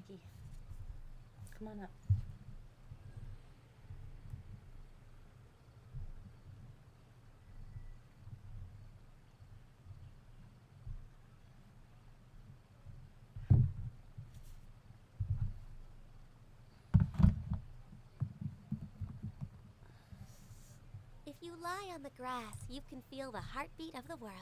Maggie. Come on up. If you lie on the grass, you can feel the heartbeat of the world.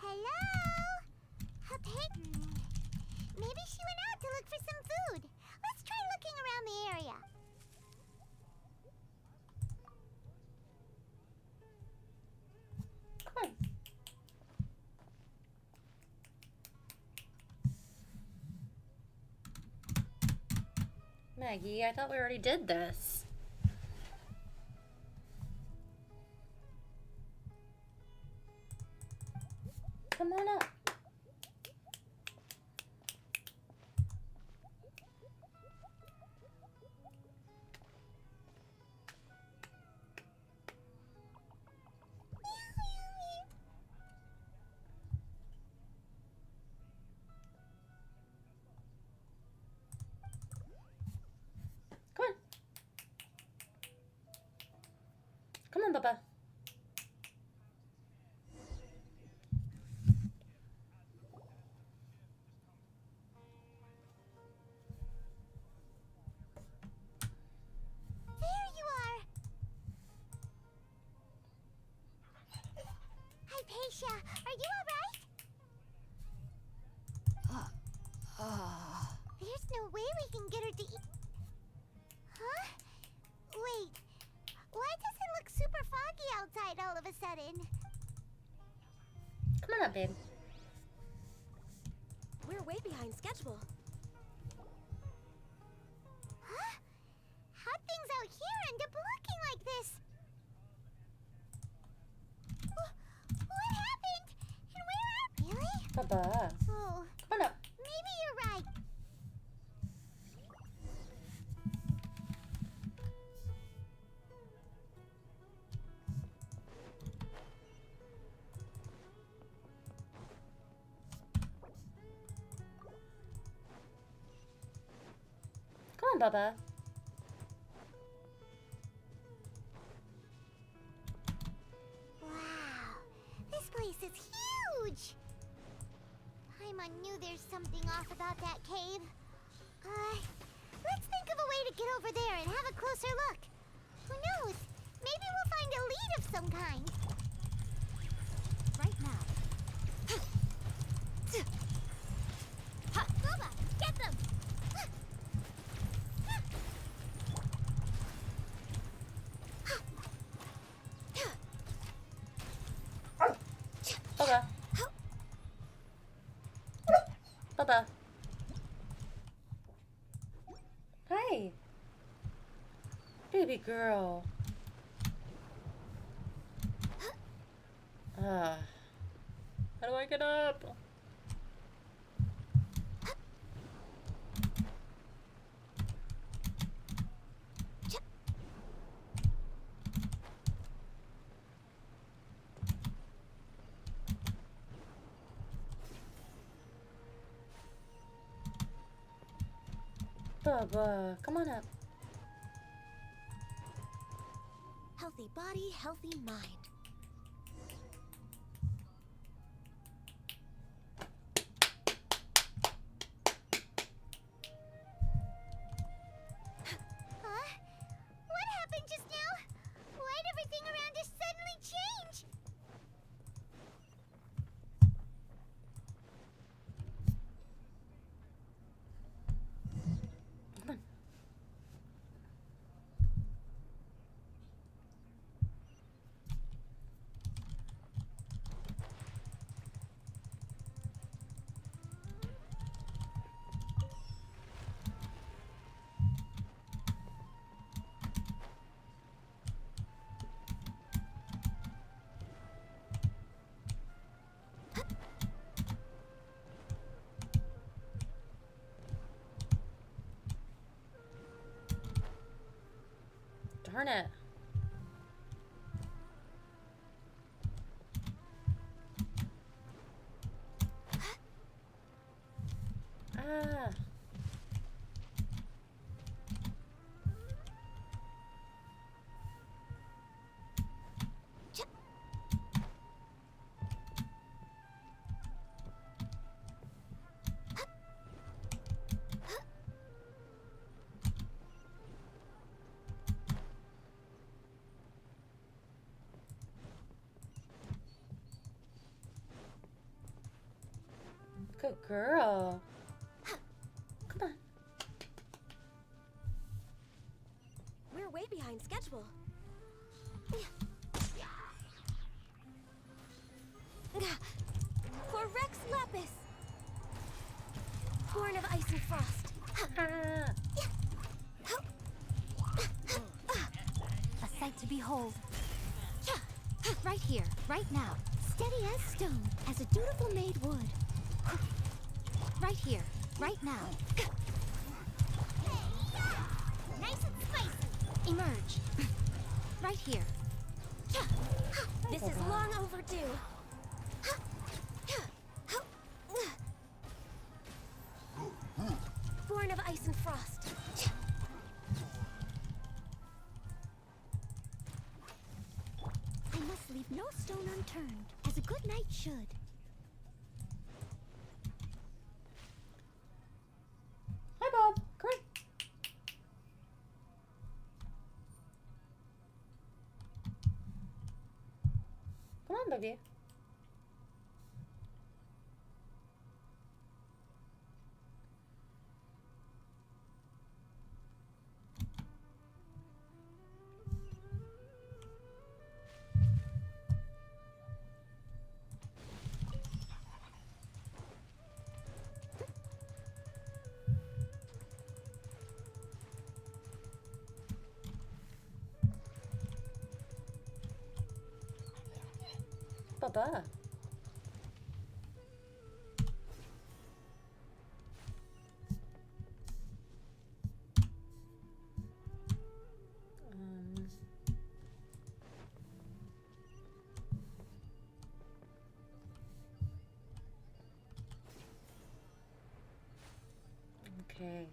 Hello? A pig? Maybe she went out to look for some food. Let's try looking around the area. Come on. Maggie, I thought we already did this. Come on up. Come on. Come on, Bubba. There you are. Hypatia, are you alright? There's no way we can get her to eat. Huh? Wait. Why does it look super foggy outside all of a sudden? Come on up, babe. We're way behind schedule. Huh? How'd things out here end up looking like this? What happened? And where are... Really? Bubba. Oh, Come on up. maybe you're right. Come on, Bubba. Wow, this place is huge! Paimon knew there's something off about that cave. Let's think of a way to get over there and have a closer look. Who knows? Maybe we'll find a lead of some kind. Right now. Bubba, get them! Bubba. Bubba. Hi. Baby girl. How do I get up? Bubba, come on up. Healthy body, healthy mind. Huh? What happened just now? Why'd everything around us suddenly change? Come on. it. Ah. Good girl. Come on. We're way behind schedule. For Rex Lapis, born of ice and frost. Ah. A sight to behold. Right here, right now. Steady as stone, as a dutiful maid would. Right here, right now. Nice and spicy. Emerge. Right here. This is long overdue. Born of ice and frost. I must leave no stone unturned, as a good knight should. Hi, Bob. Come on. Come on, baby. Baba. Okay.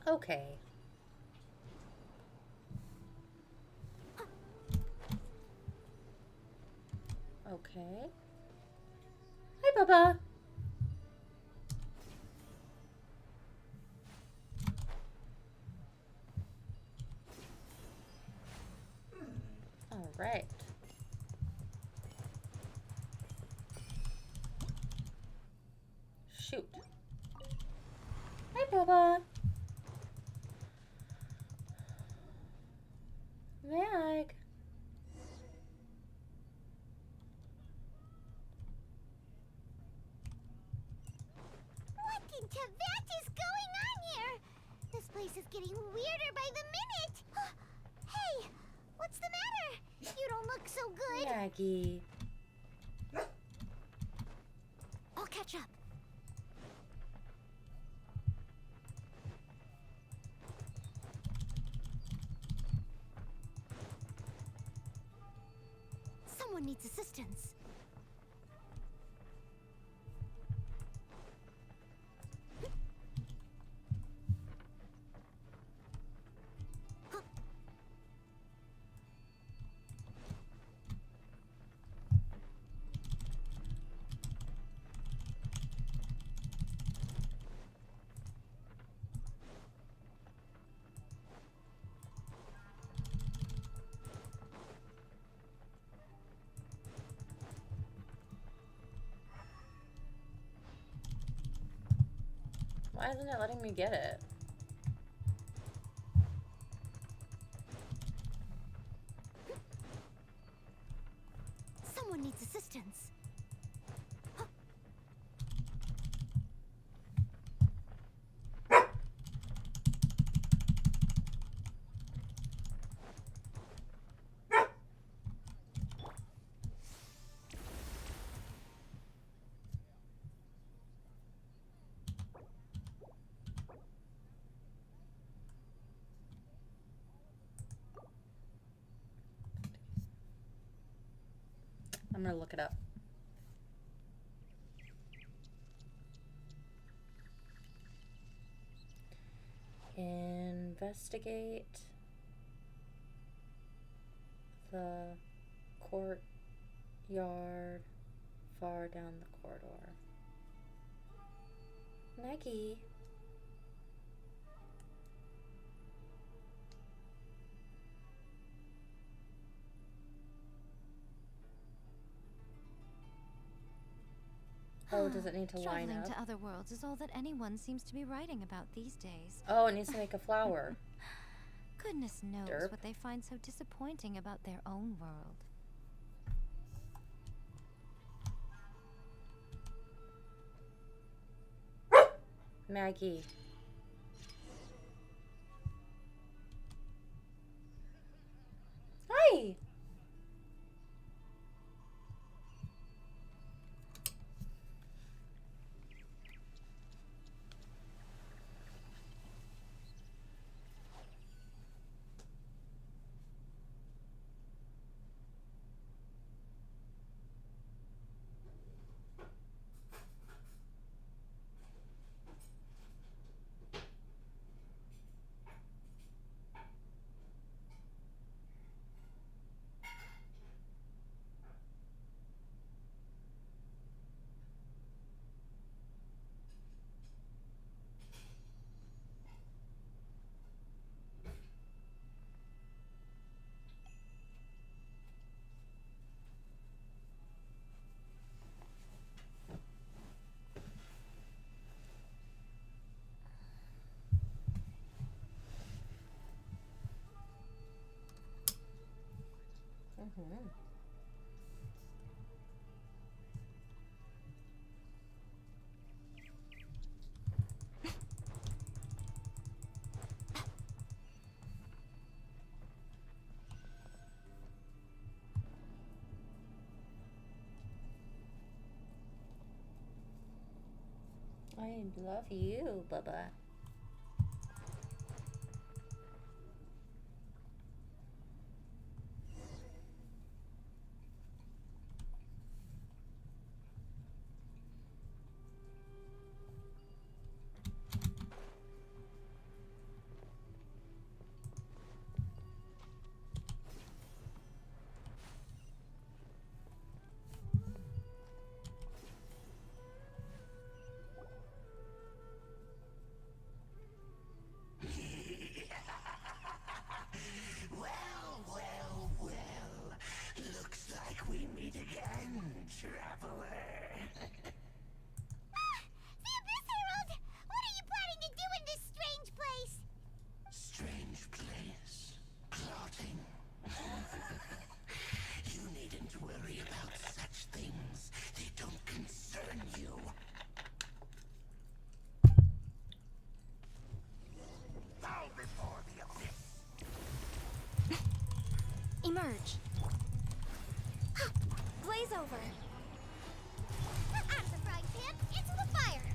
Okay. Okay. Hi, Baba. All right. Shoot. Hi, Baba. Mag. What in Tibet is going on here? This place is getting weirder by the minute. Hey, what's the matter? You don't look so good. Maggie. I'll catch up. Someone needs assistance. Why isn't it letting me get it? Someone needs assistance. I'm gonna look it up. Investigate the courtyard far down the corridor. Maggie. Oh, does it need to line Traveling up? to other worlds is all that anyone seems to be writing about these days. Oh, it needs to make a flower. Goodness knows Derp. what they find so disappointing about their own world. Maggie. Hi. Mm-hmm. I love you, Bubba. Well, well, well. Looks like we meet again, traveler. The Abyss Herald! What are you planning to do in this strange place? Strange place. Plotting. You needn't worry about such things. They don't concern you. Bow before the abyss. Emerge. Blaze over. Out of the frying pan, into the fire!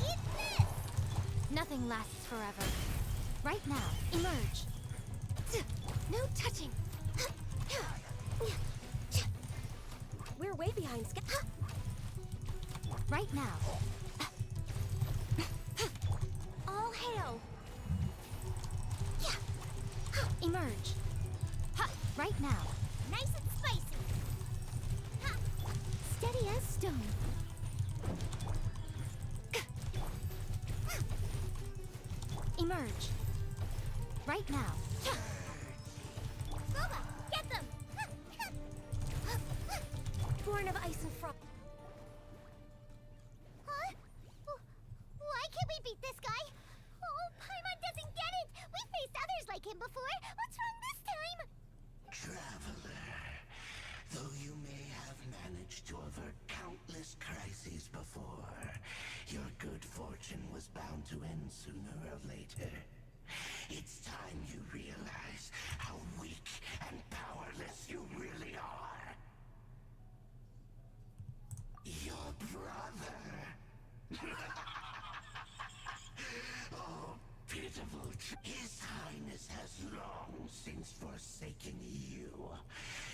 Eat this! Nothing lasts forever. Right now, emerge. No touching. We're way behind schedule. Right now. All hail. Emerge. Right now. Nice and spicy! Ha! Steady as stone. Emerge. Right now. Boba, get them! Born of ice and frost. Huh? countless crises before. Your good fortune was bound to end sooner or later. It's time you realize how weak and powerless you really are. Your brother. Oh, pitiful. His Highness has long since forsaken you.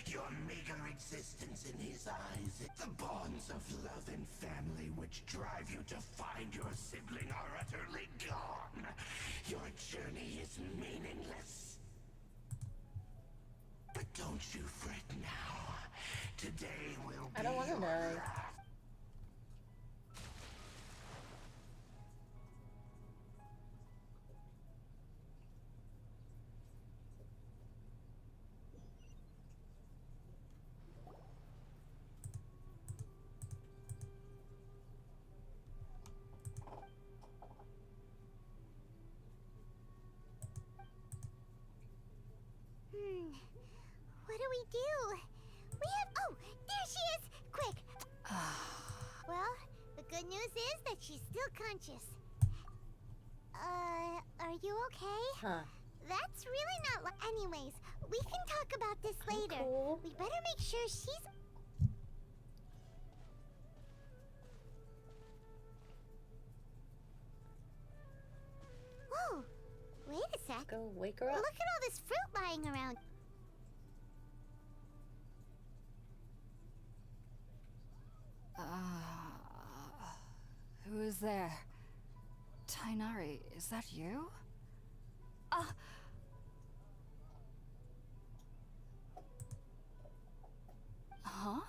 Your meager existence in his eyes, the bonds of love and family which drive you to find your sibling are utterly gone. Your journey is meaningless. But don't you fret now. Today will be I don't want to your know. last. What do we do? We have. Oh, there she is! Quick! Well, the good news is that she's still conscious. Are you okay? Huh. That's really not like. Anyways, we can talk about this later. Cool. We better make sure she's. Whoa! Wait a sec. Go wake her up. Look at all this fruit lying around. Who is there? Tighnari, is that you? Huh?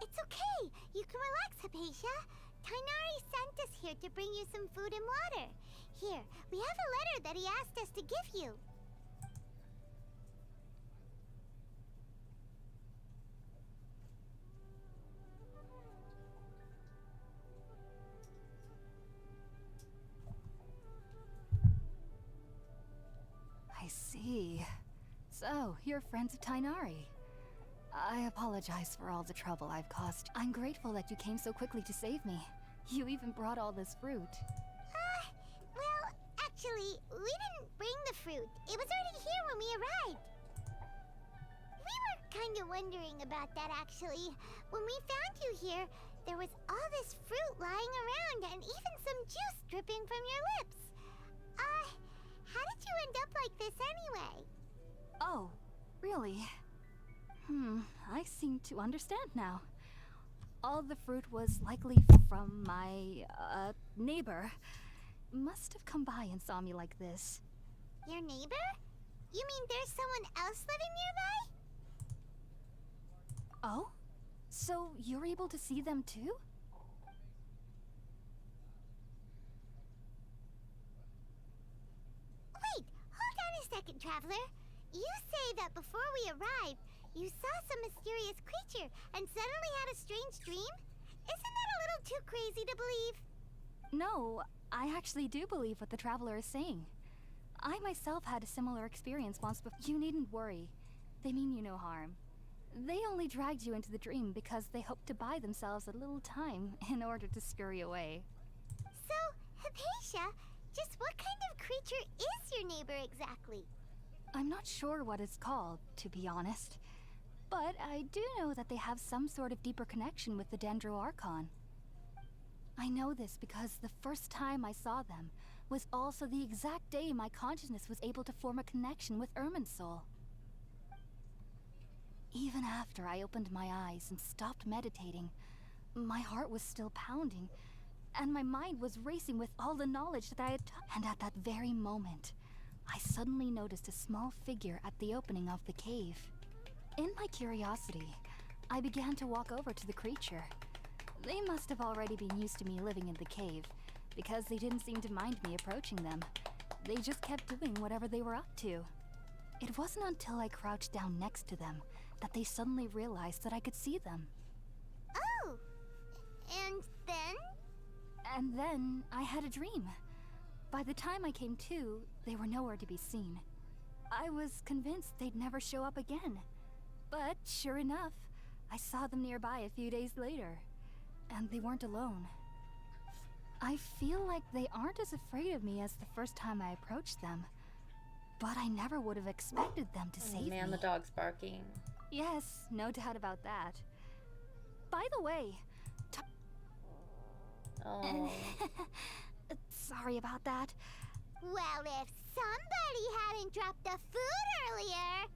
It's okay. You can relax, Hypatia. Tighnari sent us here to bring you some food and water. Here, we have a letter that he asked us to give you. I see. So, you're friends of Tighnari. I apologize for all the trouble I've caused. I'm grateful that you came so quickly to save me. You even brought all this fruit. Well, actually, we didn't bring the fruit. It was already here when we arrived. We were kind of wondering about that, actually. When we found you here, there was all this fruit lying around and even some juice dripping from your lips. How did you end up like this anyway? Oh, really? I seem to understand now. All the fruit was likely from my, neighbor. Must have come by and saw me like this. Your neighbor? You mean there's someone else living nearby? Oh? So you're able to see them too? Wait, hold on a second, Traveler. You say that before we arrived, you saw some mysterious creature and suddenly had a strange dream? Isn't that a little too crazy to believe? No, I actually do believe what the Traveler is saying. I myself had a similar experience once before. You needn't worry. They mean you no harm. They only dragged you into the dream because they hoped to buy themselves a little time in order to scurry away. So, Hypatia, just what kind of creature is your neighbor exactly? I'm not sure what it's called, to be honest. But I do know that they have some sort of deeper connection with the Dendro Archon. I know this because the first time I saw them was also the exact day my consciousness was able to form a connection with Irminsul. Even after I opened my eyes and stopped meditating, my heart was still pounding, and my mind was racing with all the knowledge that I had And at that very moment, I suddenly noticed a small figure at the opening of the cave. In my curiosity, I began to walk over to the creature. They must have already been used to me living in the cave, because they didn't seem to mind me approaching them. They just kept doing whatever they were up to. It wasn't until I crouched down next to them that they suddenly realized that I could see them. Oh! And then? And then I had a dream. By the time I came to, they were nowhere to be seen. I was convinced they'd never show up again. But sure enough, I saw them nearby a few days later. and they weren't alone. I feel like they aren't as afraid of me as the first time I approached them. But I never would have expected them to save Man, me. the dog's barking. Yes, no doubt about that. By the way, Oh. Sorry about that. Well, if somebody hadn't dropped the food earlier.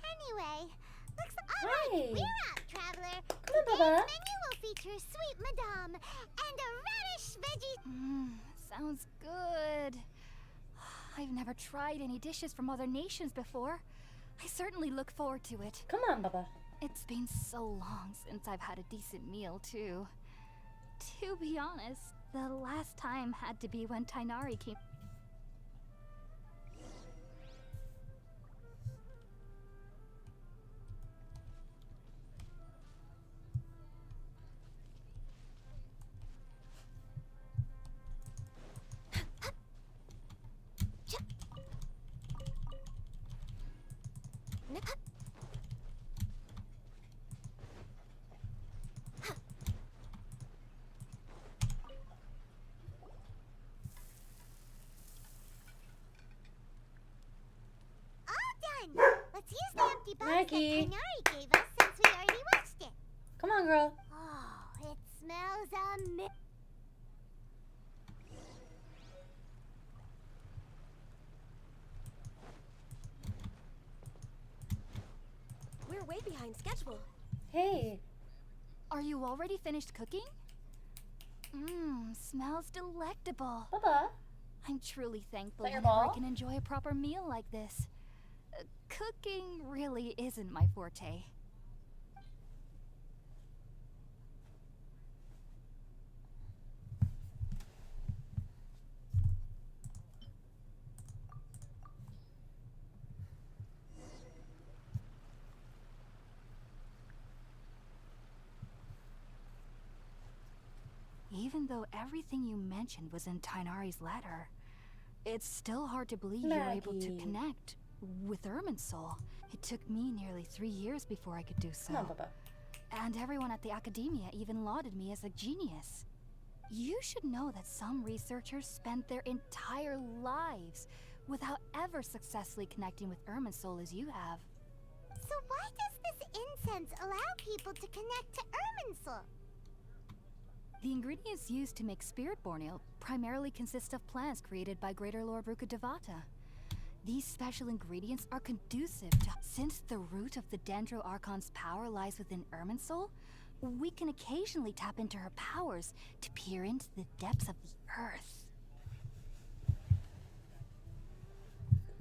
Anyway, looks all right. Hi. We're out, traveler. Come on, Today's Baba. menu will feature sweet madame and a radish veggie. Sounds good. I've never tried any dishes from other nations before. I certainly look forward to it. Come on, Baba. It's been so long since I've had a decent meal, too. To be honest, the last time had to be when Tainari came. All done. Let's use the empty box Maggie. that Kainari gave us since we already washed it. Come on, girl. Oh, it smells amazing. We're way behind schedule. Hey. Are you already finished cooking? Smells delectable. Baba. I'm truly thankful that your whenever I ball? can enjoy a proper meal like this. Cooking really isn't my forte. Even though everything you mentioned was in Tainari's letter, it's still hard to believe you were able to Maggie. connect with Irminsul. It took me nearly 3 years before I could do so. Come on, Baba. And everyone at the academia even lauded me as a genius. You should know that some researchers spent their entire lives without ever successfully connecting with Irminsul as you have. So why does this incense allow people to connect to Irminsul? The ingredients used to make Spiritborn Ale primarily consist of plants created by Greater Lord Rukkhadevata. These special ingredients are conducive to... Since the root of the Dendro Archon's power lies within Irminsul, we can occasionally tap into her powers to peer into the depths of the earth.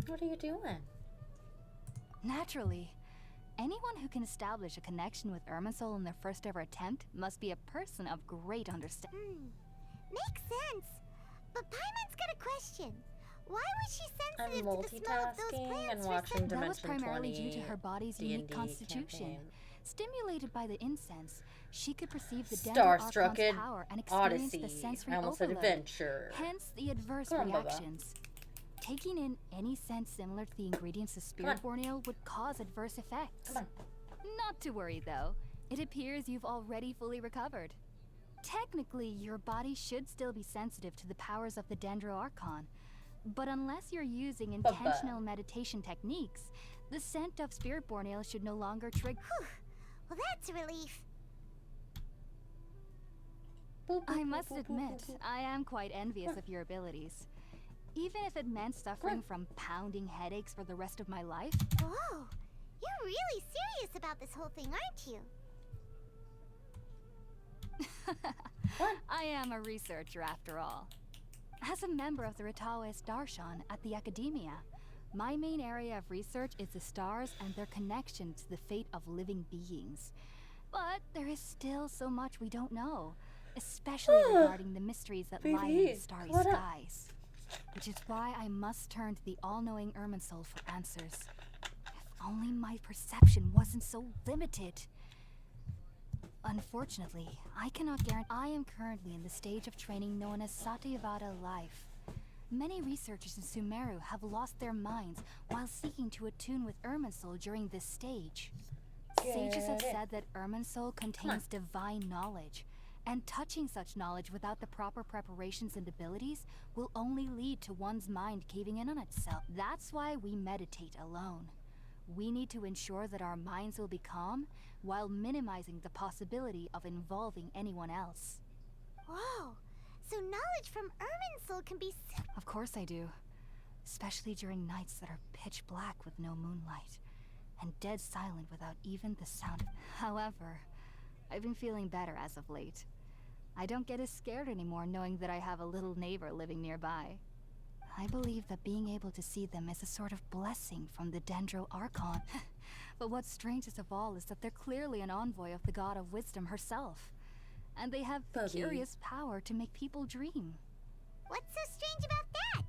What are you doing? Naturally, anyone who can establish a connection with Irminsul in their first ever attempt must be a person of great understanding. Makes sense. But Paimon's got a question. Why was she I'm sensitive to the smell of those multitasking plants and for watching such- That was Dimension primarily 20 due to her body's D&D unique constitution. campaign. Stimulated by the incense, she could perceive the Dendro Starstruck Archon's power and experience Odyssey. the sensory I almost said overload. adventure. Hence the adverse Come on, Bubba. reactions. Taking in any scent similar to the ingredients of Come on. Spiritborn Ale would cause adverse effects. Come on. Not to worry though. It appears you've already fully recovered. Technically, your body should still be sensitive to the powers of the Dendro Archon. But unless you're using intentional meditation techniques, the scent of Spiritborn Ale should no longer trigger. Whew. Well, that's a relief. Boop, boop, I boop, must boop, boop, admit, boop, boop. I am quite envious of your abilities. Even if it meant suffering from pounding headaches for the rest of my life. Whoa. You're really serious about this whole thing, aren't you? I am a researcher after all. As a member of the Ritawas Darshan at the Academia, my main area of research is the stars and their connection to the fate of living beings. But there is still so much we don't know, especially regarding the mysteries that lie in the Baby, starry what up? skies. Which is why I must turn to the all-knowing Irminsul for answers. If only my perception wasn't so limited. Unfortunately, I cannot guarantee. I am currently in the stage of training known as Satyavada life. Many researchers in Sumeru have lost their minds while seeking to attune with Irminsul during this stage. Sages have Get it. said that Irminsul contains divine knowledge, and touching such knowledge without the proper preparations and abilities will only lead to one's mind caving in on itself. That's why we meditate alone. We need to ensure that our minds will be calm while minimizing the possibility of involving anyone else. Whoa. So knowledge from Irminsul can be Of course I do. Especially during nights that are pitch black with no moonlight, and dead silent without even the sound of... However, I've been feeling better as of late. I don't get as scared anymore knowing that I have a little neighbor living nearby. I believe that being able to see them is a sort of blessing from the Dendro Archon. But what's strangest of all is that they're clearly an envoy of the God of Wisdom herself. And they have curious power to make people dream. What's so strange about that?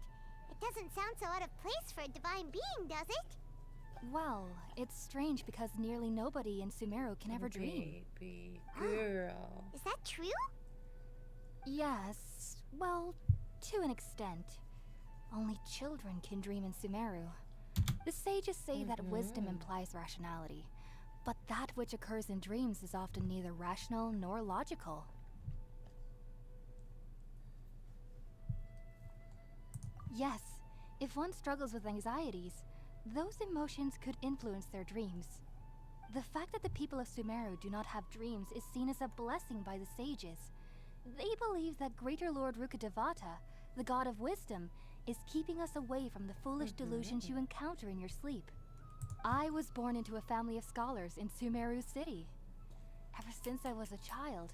It doesn't sound so out of place for a divine being, does it? Well, it's strange because nearly nobody in Sumeru can ever dream. Baby girl. Is that true? Yes, well, to an extent. Only children can dream in Sumeru. The sages say that wisdom implies rationality, but that which occurs in dreams is often neither rational nor logical. Yes, if one struggles with anxieties, those emotions could influence their dreams. The fact that the people of Sumeru do not have dreams is seen as a blessing by the sages. They believe that Greater Lord Rukkhadevata, the god of wisdom, is keeping us away from the foolish delusions you encounter in your sleep. I was born into a family of scholars in Sumeru City. Ever since I was a child,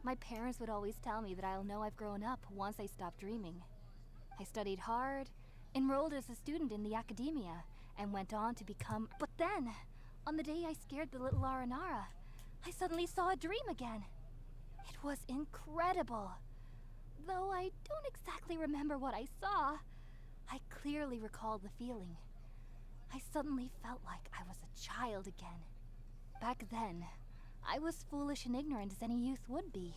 my parents would always tell me that I'll know I've grown up once I stop dreaming. I studied hard, enrolled as a student in the academia, and went on to become... But then, on the day I scared the little Aranara, I suddenly saw a dream again. It was incredible. Though I don't exactly remember what I saw, I clearly recall the feeling. I suddenly felt like I was a child again. Back then, I was foolish and ignorant as any youth would be,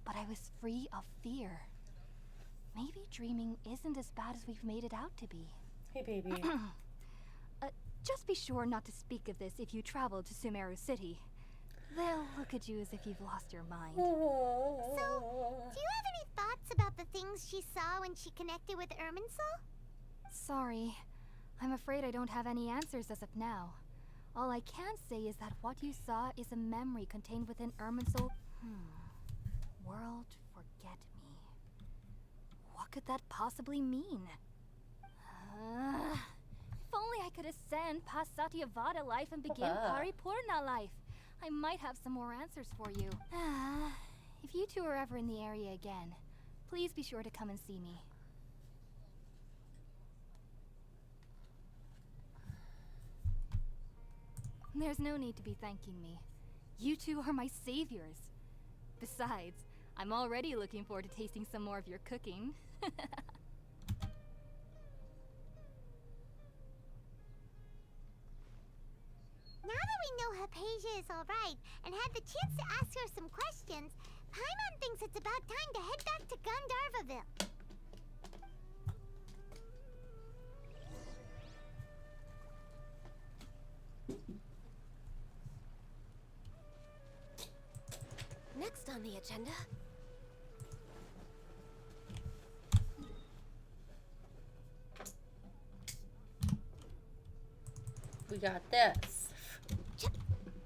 but I was free of fear. Maybe dreaming isn't as bad as we've made it out to be. Hey, baby. Just be sure not to speak of this if you travel to Sumeru City. They'll look at you as if you've lost your mind. So, do you have any thoughts about the things she saw when she connected with Irminsul? Sorry. I'm afraid I don't have any answers as of now. All I can say is that what you saw is a memory contained within Irminsul... World forget me. What could that possibly mean? If only I could ascend past Satyavada life and begin Paripurna life. I might have some more answers for you. If you two are ever in the area again, please be sure to come and see me. There's no need to be thanking me. You two are my saviors. Besides, I'm already looking forward to tasting some more of your cooking. Now that we know Hypatia is alright and had the chance to ask her some questions, Paimon thinks it's about time to head back to Gandharvaville. Next on the agenda, We got this.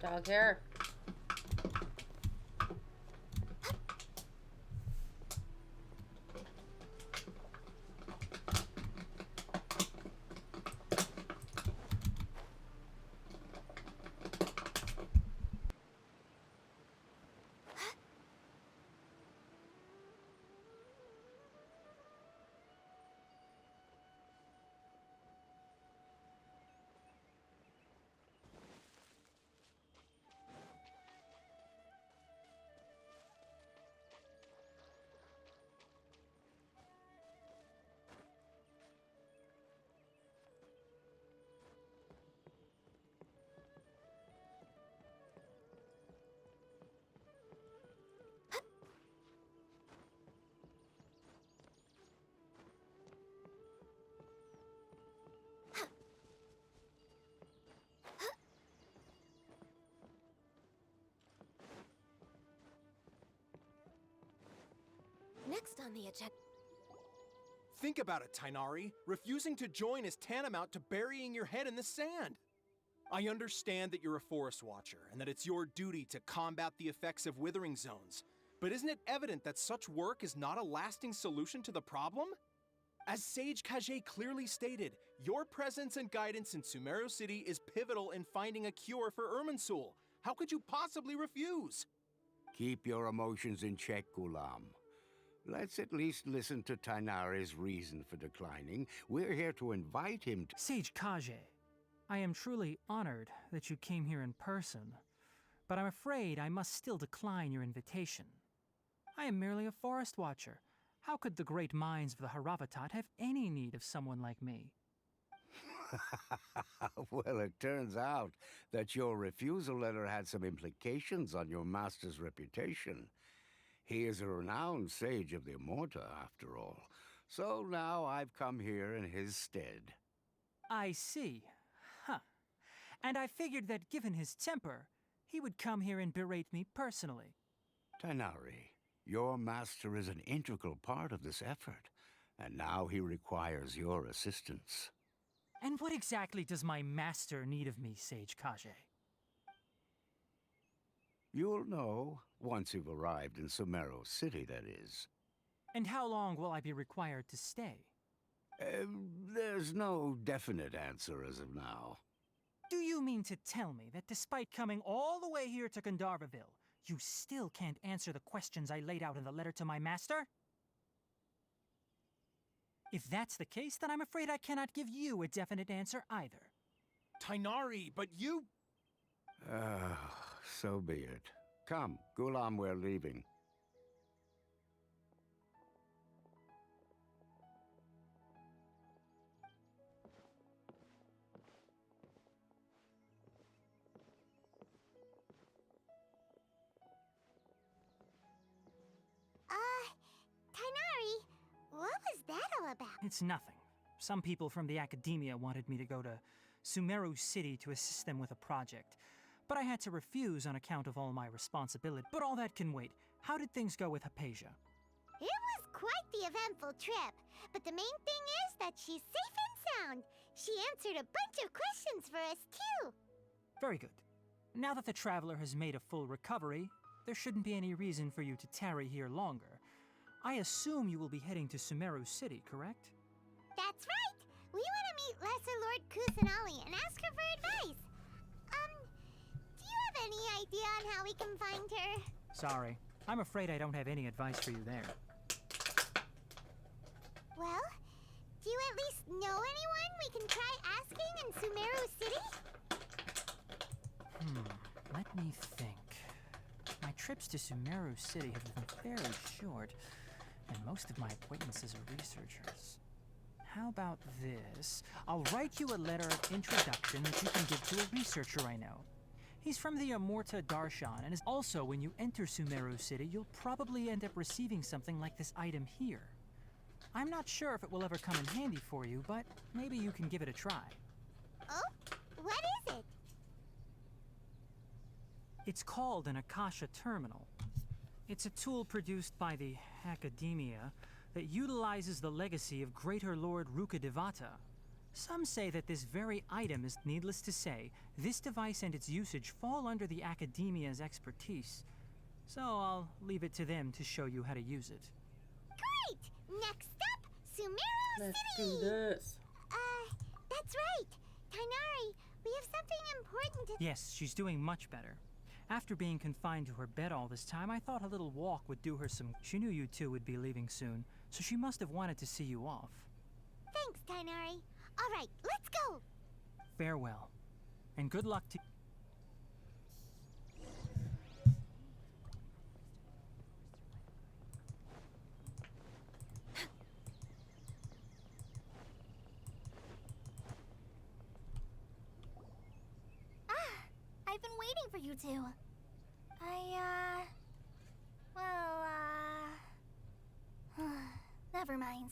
Dog hair. next on the agenda? Think about it, Tainari. Refusing to join is tantamount to burying your head in the sand. I understand that you're a forest watcher and that it's your duty to combat the effects of withering zones. But isn't it evident that such work is not a lasting solution to the problem? As Sage Kage clearly stated, your presence and guidance in Sumeru City is pivotal in finding a cure for Irminsul. How could you possibly refuse? Keep your emotions in check, Gulam. Let's at least listen to Tainari's reason for declining. We're here to invite him to... Sage Kage, I am truly honored that you came here in person, but I'm afraid I must still decline your invitation. I am merely a forest watcher. How could the great minds of the Haravatat have any need of someone like me? Well, it turns out that your refusal letter had some implications on your master's reputation. He is a renowned sage of the Immorta, after all. So now I've come here in his stead. I see. Huh. And I figured that given his temper, he would come here and berate me personally. Tainari, your master is an integral part of this effort, and now he requires your assistance. And what exactly does my master need of me, Sage Kage? You'll know once you've arrived in Sumeru City, that is. And how long will I be required to stay? There's no definite answer as of now. Do you mean to tell me that despite coming all the way here to Gandharvaville, you still can't answer the questions I laid out in the letter to my master? If that's the case, then I'm afraid I cannot give you a definite answer either. Tainari, but you... So be it. Come, Gulam, we're leaving. Tainari, what was that all about? It's nothing. Some people from the academia wanted me to go to Sumeru City to assist them with a project, but I had to refuse on account of all my responsibility. But all that can wait. How did things go with Hypatia? It was quite the eventful trip, but the main thing is that she's safe and sound. She answered a bunch of questions for us, too. Very good. Now that the traveler has made a full recovery, there shouldn't be any reason for you to tarry here longer. I assume you will be heading to Sumeru City, correct? That's right. We want to meet Lesser Lord Kusanali and ask her for advice. Do you have any idea on how we can find her? Sorry. I'm afraid I don't have any advice for you there. Well, do you at least know anyone we can try asking in Sumeru City? Let me think. My trips to Sumeru City have been very short, and most of my acquaintances are researchers. How about this? I'll write you a letter of introduction that you can give to a researcher I know. He's from the Immorta Darshan, and is also, when you enter Sumeru City, you'll probably end up receiving something like this item here. I'm not sure if it will ever come in handy for you, but maybe you can give it a try. Oh, what is it? It's called an Akasha Terminal. It's a tool produced by the Academia that utilizes the legacy of Greater Lord Rukkhadevata. Some say that this very item is, needless to say, this device and its usage fall under the Academia's expertise. So I'll leave it to them to show you how to use it. Great! Next up, Sumeru Let's City! do this. That's right. Tainari, we have something important to... Yes, she's doing much better. After being confined to her bed all this time, I thought a little walk would do her some... She knew you two would be leaving soon, so she must have wanted to see you off. Thanks, Tainari. All right, let's go! Farewell, and good luck to... I've been waiting for you two. Never mind.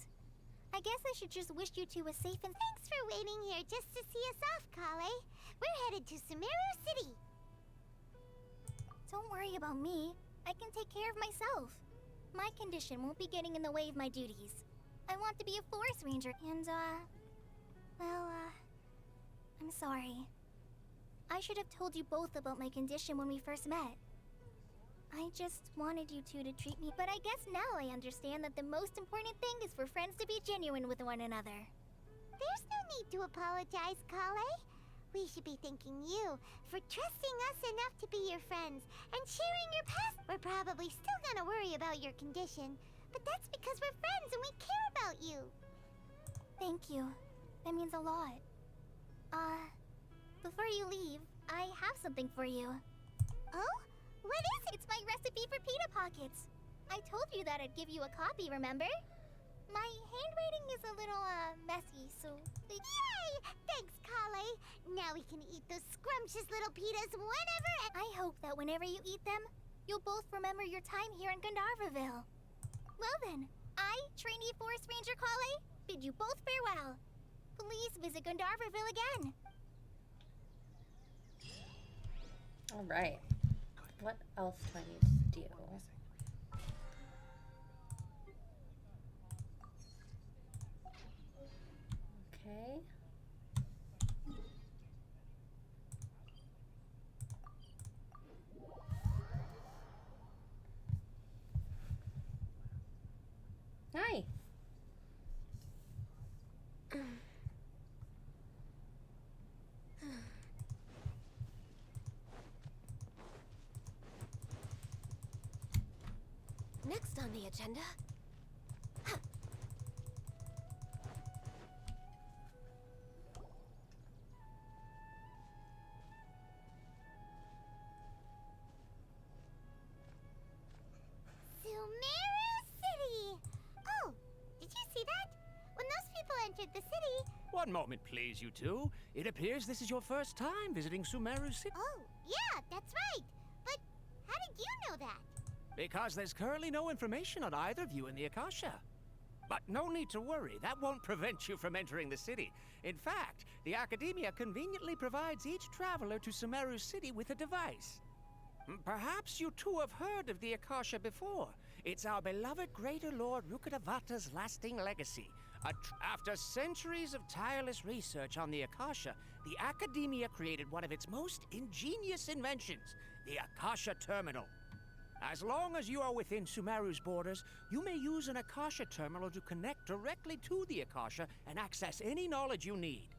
I guess I should just wish you two a safe and... Thanks for waiting here just to see us off, Kale. We're headed to Sumeru City. Don't worry about me. I can take care of myself. My condition won't be getting in the way of my duties. I want to be a forest ranger, and, I'm sorry. I should have told you both about my condition when we first met. I just wanted you two to treat me, but I guess now I understand that the most important thing is for friends to be genuine with one another. There's no need to apologize, Kale. We should be thanking you for trusting us enough to be your friends and sharing your past. We're probably still gonna worry about your condition, but that's because we're friends and we care about you. Thank you. That means a lot. Before you leave, I have something for you. Oh? What is it? It's my recipe for pita pockets. I told you that I'd give you a copy, remember? My handwriting is a little, messy, so... Yay! Thanks, Kale. Now we can eat those scrumptious little pitas whenever I hope that whenever you eat them, you'll both remember your time here in Gandharvaville. Well then, I, trainee Forest Ranger Kale, bid you both farewell. Please visit Gandharvaville again. Alright. What else do I need to do? Okay. Hi. Next on the agenda... Sumeru City! Oh, did you see that? When those people entered the city... One moment, please, you two. It appears this is your first time visiting Sumeru City. Oh, yeah, that's right. But how did you know that? Because there's currently no information on either of you in the Akasha. But no need to worry, that won't prevent you from entering the city. In fact, the Academia conveniently provides each traveler to Sumeru City with a device. Perhaps you two have heard of the Akasha before. It's our beloved Greater Lord Rukkhadevata's lasting legacy. After centuries of tireless research on the Akasha, the Academia created one of its most ingenious inventions, the Akasha Terminal. As long as you are within Sumeru's borders, you may use an Akasha terminal to connect directly to the Akasha and access any knowledge you need.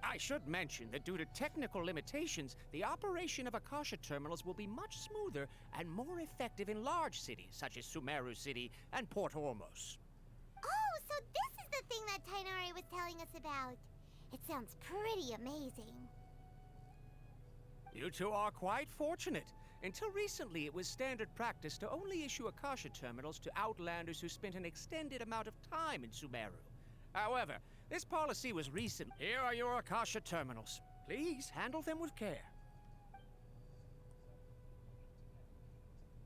I should mention that due to technical limitations, the operation of Akasha terminals will be much smoother and more effective in large cities such as Sumeru City and Port Ormos. Oh, so this is the thing that Tighnari was telling us about. It sounds pretty amazing. You two are quite fortunate. Until recently, it was standard practice to only issue Akasha terminals to outlanders who spent an extended amount of time in Sumeru. However, this policy was recent. Here are your Akasha terminals. Please handle them with care.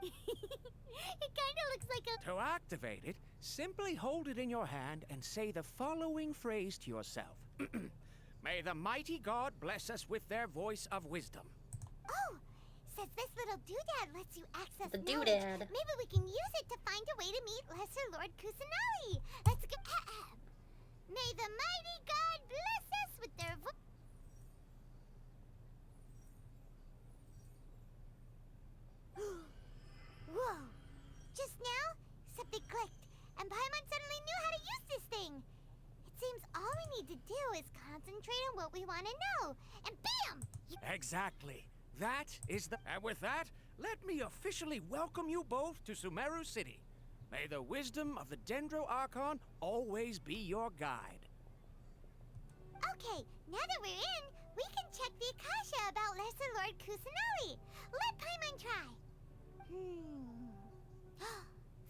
It kinda looks like a... To activate it, simply hold it in your hand and say the following phrase to yourself. May the mighty god bless us with their voice of wisdom. Oh! Says this little doodad lets you access The knowledge. doodad. Maybe we can use it to find a way to meet Lesser Lord Kusanali. Let's go. May the mighty god bless us with their Whoa! Just now, something clicked, and Paimon suddenly knew how to use this thing. It seems all we need to do is concentrate on what we want to know, and bam! Exactly. That is the... And with that, let me officially welcome you both to Sumeru City. May the wisdom of the Dendro Archon always be your guide. Okay, now that we're in, we can check the Akasha about Lesser Lord Kusanali. Let Paimon try.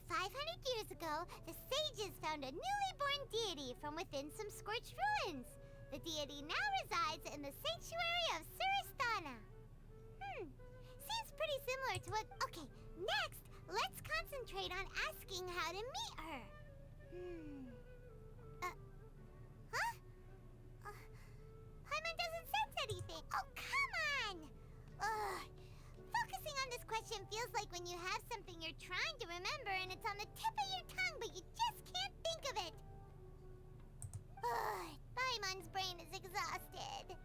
500 years ago, the sages found a newly born deity from within some scorched ruins. The deity now resides in the sanctuary of Suristana. Seems pretty similar to what... Okay, next, let's concentrate on asking how to meet her. Paimon doesn't sense anything. Oh, come on! Focusing on this question feels like when you have something you're trying to remember and it's on the tip of your tongue, but you just can't think of it. Ugh, Paimon's brain is exhausted.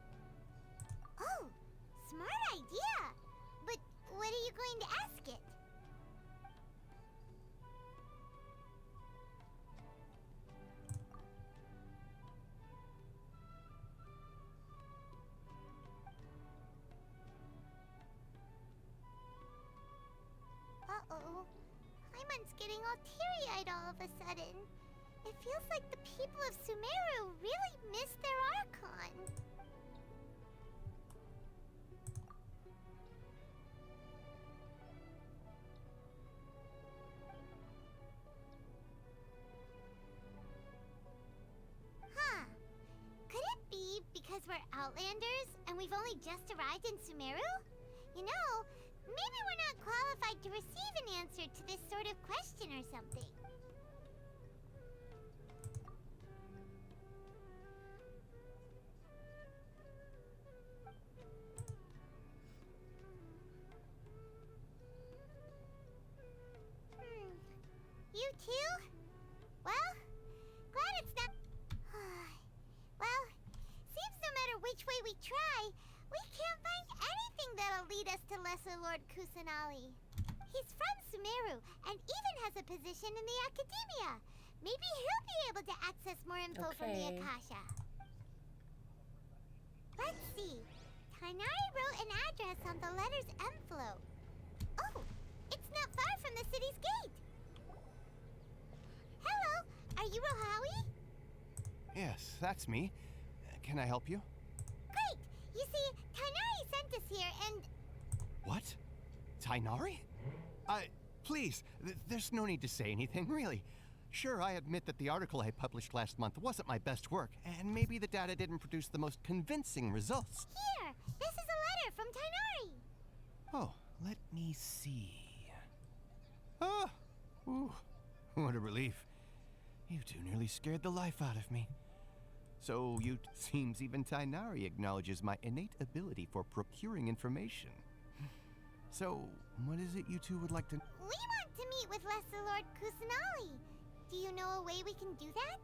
Oh, smart idea. But what are you going to ask it? Uh-oh. Paimon's getting all teary-eyed all of a sudden. It feels like the people of Sumeru really miss their Archon. Huh. Could it be because we're Outlanders and we've only just arrived in Sumeru? You know, maybe we're not qualified to receive an answer to this sort of question or something. You too? Well, glad it's not... Well, seems no matter which way we try, we can't find anything that'll lead us to Lesser Lord Kusanali. He's from Sumeru and even has a position in the Academia. Maybe he'll be able to access more info from the Okay. Akasha. Let's see. Tainari wrote an address on the letter's envelope. Oh, it's not far from the city's gate. Hello, are you Rohawi? Yes, that's me. Can I help you? Great! You see, Tainari sent us here and... What? Tainari? Please, there's no need to say anything, really. Sure, I admit that the article I published last month wasn't my best work, and maybe the data didn't produce the most convincing results. Here, this is a letter from Tainari. Oh, let me see. Ah! Ooh, what a relief. You two nearly scared the life out of me. So, seems even Tainari acknowledges my innate ability for procuring information. So, what is it you two would like to... We want to meet with Lesser Lord Kusanali. Do you know a way we can do that?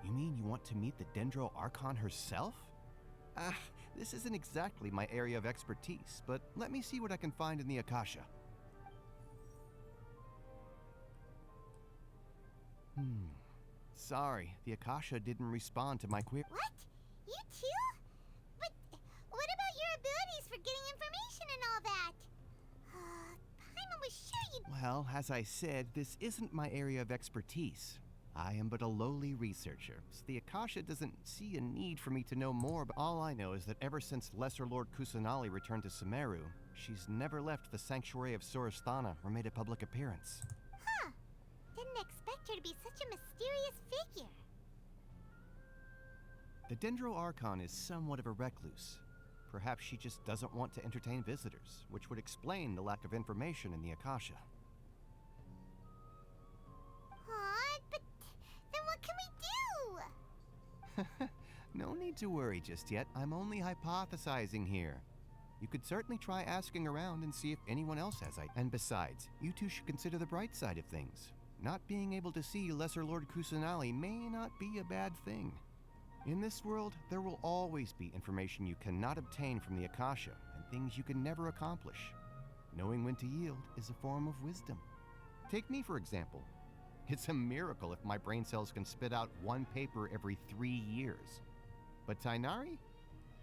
You mean you want to meet the Dendro Archon herself? This isn't exactly my area of expertise, but let me see what I can find in the Akasha. Sorry, the Akasha didn't respond to my query. What? You too? But what about your abilities for getting information and all that? Paimon was sure you'd... Well, as I said, this isn't my area of expertise. I am but a lowly researcher, so the Akasha doesn't see a need for me to know more, but all I know is that ever since Lesser Lord Kusanali returned to Sumeru, she's never left the Sanctuary of Sorasthana or made a public appearance. Huh. Didn't expect her to be such a mysterious figure. The Dendro Archon is somewhat of a recluse. Perhaps she just doesn't want to entertain visitors, which would explain the lack of information in the Akasha. Aw, but then what can we do? No need to worry just yet. I'm only hypothesizing here. You could certainly try asking around and see if anyone else has ideas. And besides, you two should consider the bright side of things. Not being able to see Lesser Lord Kusanali may not be a bad thing. In this world, there will always be information you cannot obtain from the Akasha, and things you can never accomplish. Knowing when to yield is a form of wisdom. Take me, for example. It's a miracle if my brain cells can spit out one paper every 3 years. But Tainari?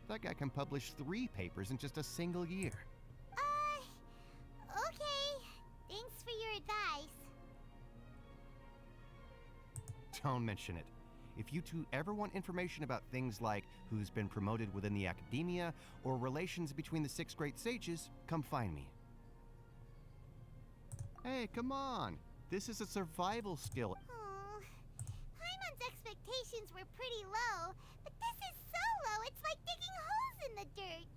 That guy can publish 3 papers in just a single year. Okay. Thanks for your advice. Don't mention it. If you two ever want information about things like who's been promoted within the Academia or relations between the 6 great sages, come find me. Hey, come on. This is a survival skill. Oh, Paimon's expectations were pretty low, but this is so low it's like digging holes in the dirt.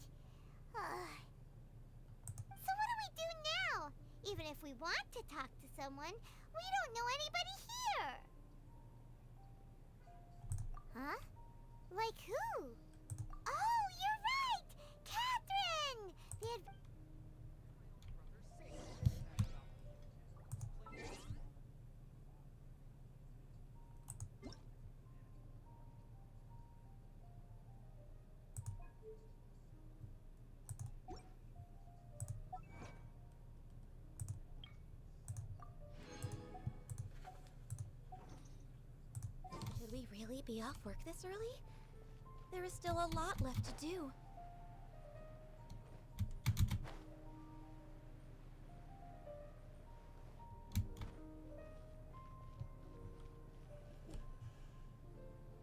So what do we do now? Even if we want to talk to someone, we don't know anybody here. Huh? Like who? Oh, you're right! Catherine! be off work this early? There is still a lot left to do.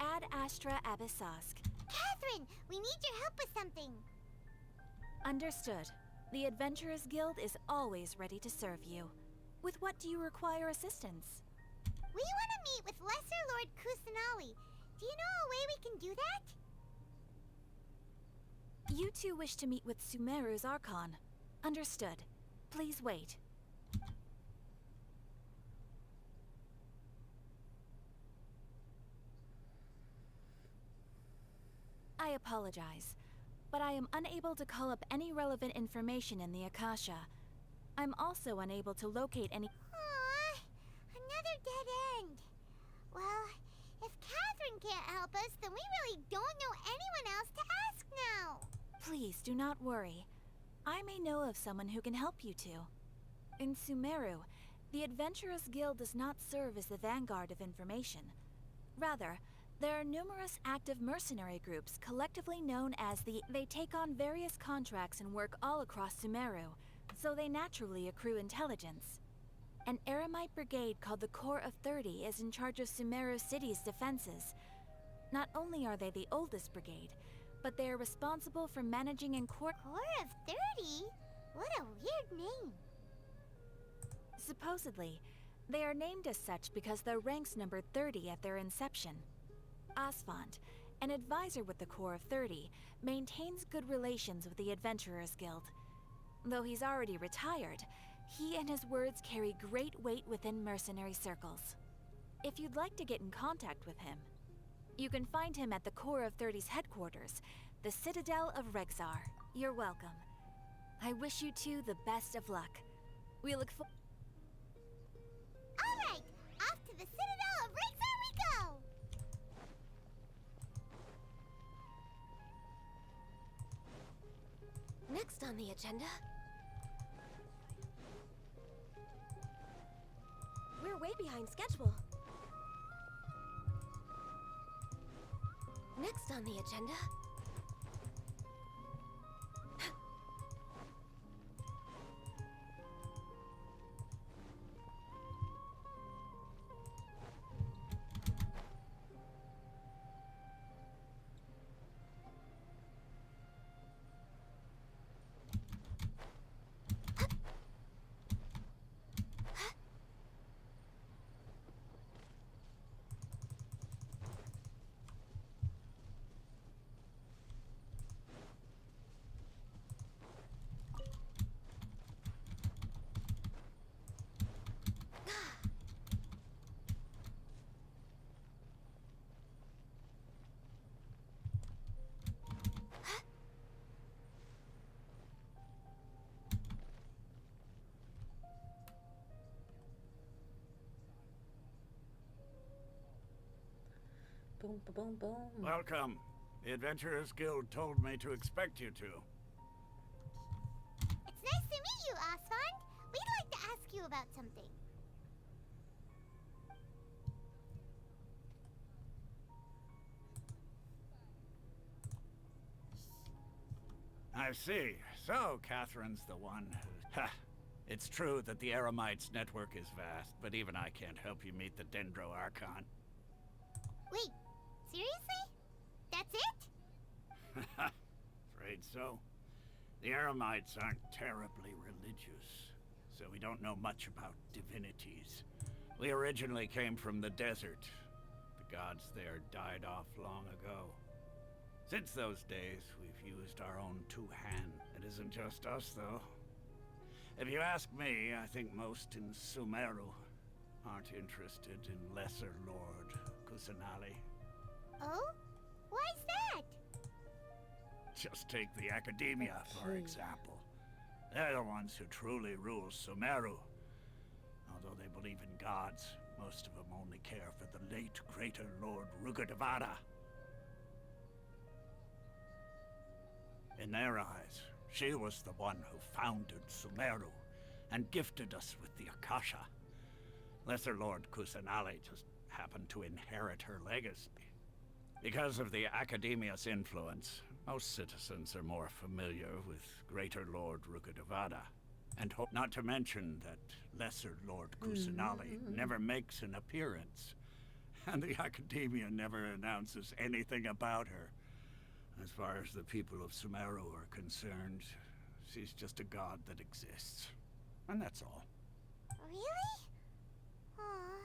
Ad Astra Abyssosk. Catherine, we need your help with something. Understood. The Adventurers Guild is always ready to serve you. With what do you require assistance? We want to meet with Lesser Lord Kusanali. Do you know a way we can do that? You two wish to meet with Sumeru's Archon. Understood. Please wait. I apologize, but I am unable to call up any relevant information in the Akasha. I'm also unable to locate any— Aww, another dead end. Well, if Catherine can't help us, then we really don't know anyone else to ask now. Please do not worry. I may know of someone who can help you two. In Sumeru, the Adventurers Guild does not serve as the vanguard of information. Rather, there are numerous active mercenary groups collectively known as the— They take on various contracts and work all across Sumeru, so they naturally accrue intelligence. An Eremite brigade called the Corps of 30 is in charge of Sumeru City's defenses. Not only are they the oldest brigade, but they are responsible for managing and Corps of 30? What a weird name. Supposedly, they are named as such because their ranks numbered 30 at their inception. Asfand, an advisor with the Corps of 30, maintains good relations with the Adventurers Guild. Though he's already retired, he and his words carry great weight within mercenary circles. If you'd like to get in contact with him, you can find him at the Corps of 30's headquarters, the Citadel of Rexar. You're welcome. I wish you two the best of luck. We look forward— All right, off to the Citadel of Rexar we go! Next on the agenda... We're way behind schedule. Next on the agenda... Boom, boom, boom. Welcome. The Adventurers Guild told me to expect you two. It's nice to meet you, Asfand. We'd like to ask you about something. I see. So, Catherine's the one who... Ha! It's true that the Eremites' network is vast, but even I can't help you meet the Dendro Archon. Wait, seriously? That's it? Afraid so. The Eremites aren't terribly religious, so we don't know much about divinities. We originally came from the desert. The gods there died off long ago. Since those days, we've used our own two-hand. It isn't just us, though. If you ask me, I think most in Sumeru aren't interested in Lesser Lord Kusanali. Oh? Why's that? Just take the Academia, for example. They're the ones who truly rule Sumeru. Although they believe in gods, most of them only care for the late Greater Lord Rugardevada. In their eyes, she was the one who founded Sumeru and gifted us with the Akasha. Lesser Lord Kusanali just happened to inherit her legacy. Because of the Academia's influence, most citizens are more familiar with Greater Lord Rukkhadevada. And not to mention that Lesser Lord Kusanali never makes an appearance. And the Academia never announces anything about her. As far as the people of Sumeru are concerned, she's just a god that exists. And that's all. Really? Aw.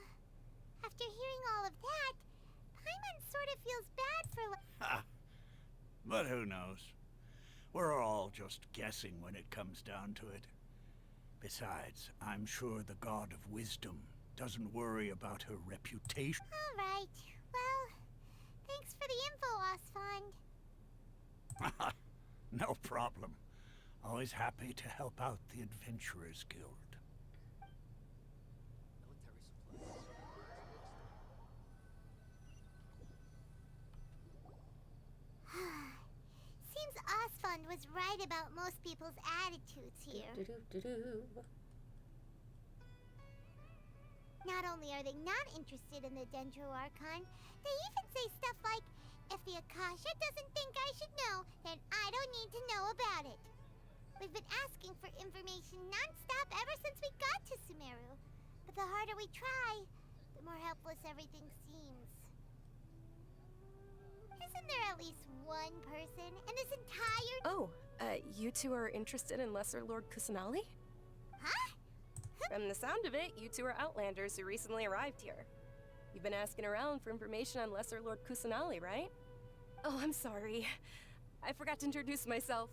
After hearing all of that, Paimon sort of feels bad for Ha! But who knows? We're all just guessing when it comes down to it. Besides, I'm sure the God of Wisdom doesn't worry about her reputation. Alright. Well, thanks for the info, Osfond. No problem. Always happy to help out the Adventurers Guild. Seems Osfond was right about most people's attitudes here. Not only are they not interested in the Dendro Archon, they even say stuff like, if the Akasha doesn't think I should know, then I don't need to know about it. We've been asking for information non-stop ever since we got to Sumeru. But the harder we try, the more helpless everything seems. Isn't there at least one person in this entire... Oh, you two are interested in Lesser Lord Kusanali? Huh? From the sound of it, you two are Outlanders who recently arrived here. You've been asking around for information on Lesser Lord Kusanali, right? Oh, I'm sorry. I forgot to introduce myself.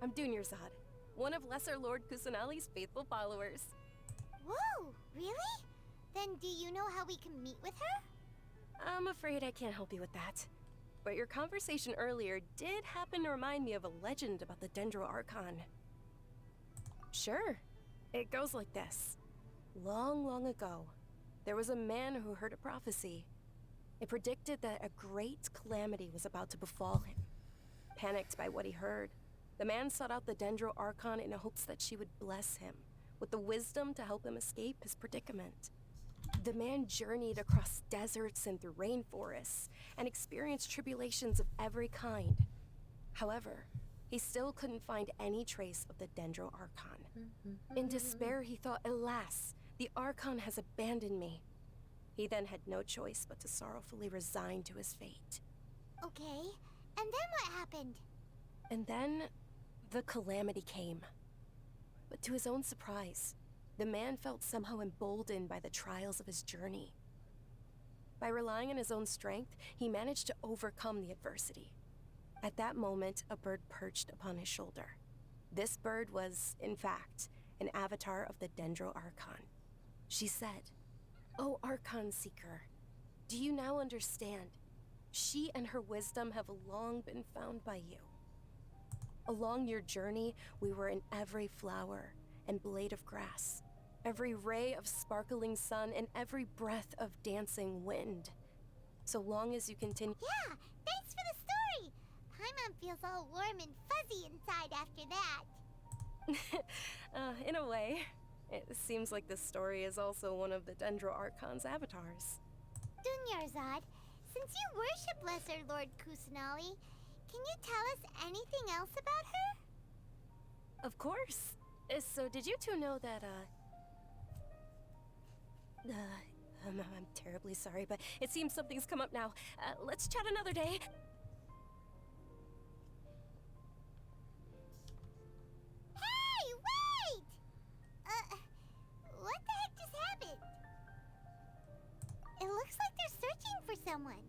I'm Dunyarzad, one of Lesser Lord Kusanali's faithful followers. Whoa, really? Then do you know how we can meet with her? I'm afraid I can't help you with that. But your conversation earlier did happen to remind me of a legend about the Dendro Archon. Sure. It goes like this. Long, long ago, there was a man who heard a prophecy. It predicted that a great calamity was about to befall him. Panicked by what he heard, the man sought out the Dendro Archon in hopes that she would bless him with the wisdom to help him escape his predicament. The man journeyed across deserts and through rainforests and experienced tribulations of every kind. However, he still couldn't find any trace of the Dendro Archon. In despair, he thought, alas, the Archon has abandoned me. He then had no choice but to sorrowfully resign to his fate. Okay, and then what happened? And then, the calamity came. But to his own surprise, the man felt somehow emboldened by the trials of his journey. By relying on his own strength, he managed to overcome the adversity. At that moment, a bird perched upon his shoulder. This bird was, in fact, an avatar of the Dendro Archon. She said, "O Archon Seeker, do you now understand? She and her wisdom have long been found by you. Along your journey, we were in every flower and blade of grass, every ray of sparkling sun, and every breath of dancing wind. So long as you continue..." Yeah, thanks for the story! Paimon feels all warm and fuzzy inside after that. In a way. It seems like this story is also one of the Dendro Archon's avatars. Dunyarzad, since you worship Lesser Lord Kusanali, can you tell us anything else about her? Of course. So did you two know that, I'm terribly sorry, but it seems something's come up now. Let's chat another day. Hey, wait! What the heck just happened? It looks like they're searching for someone.